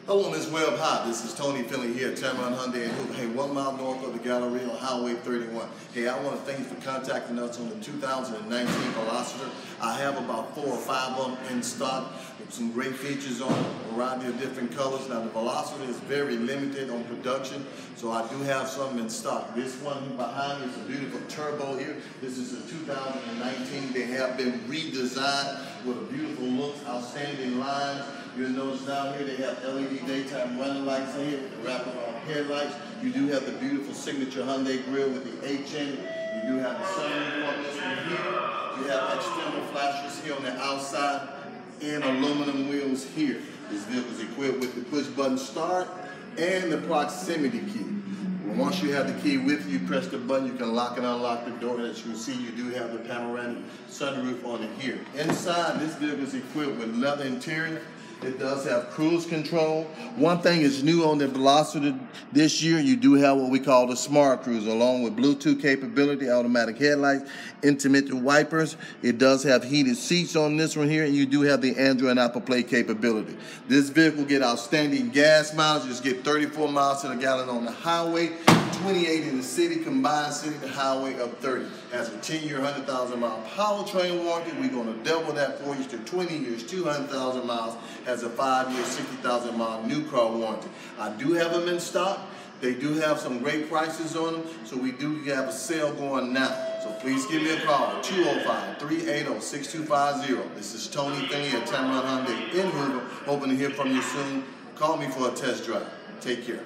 Hello on this web. Hi, this is Tony Finley here at Tameron Hyundai in Hoover. Hey, 1 mile north of the Galleria on Highway 31. Hey, I want to thank you for contacting us on the 2019 Veloster. I have about 4 or 5 of them in stock with some great features on them, a variety of different colors. Now, the Veloster is very limited on production, so I do have some in stock. This one behind me is a beautiful turbo here. This is a 2019. They have been redesigned with a beautiful look, outstanding lines. You'll notice down here they have LED daytime running lights in here with the wraparound headlights. You do have the beautiful signature Hyundai grille with the H in it. You do have the sunroof on this one here. You have external flashers here on the outside and aluminum wheels here. This vehicle is equipped with the push button start and the proximity key. Once you have the key with you, press the button, you can lock and unlock the door. As you can see, you do have the panoramic sunroof on it here. Inside, this vehicle is equipped with leather interior. It does have cruise control. One thing is new on the Veloster this year, you do have what we call the Smart Cruise, along with Bluetooth capability, automatic headlights, intermittent wipers. It does have heated seats on this one here, and you do have the Android and Apple Play capability. This vehicle get outstanding gas mileage. Just get 34 miles to the gallon on the highway, 28 in the city, combined city to highway of 30. Has a 10-year, 100,000-mile powertrain warranty. We're going to double that for you to 20 years, 200,000 miles. Has a 5-year, 60,000-mile new car warranty. I do have them in stock. They do have some great prices on them, so we do have a sale going now. So please give me a call, 205-380-6250. This is Tony Finley at Tameron Hyundai in Hoover. Hoping to hear from you soon. Call me for a test drive. Take care.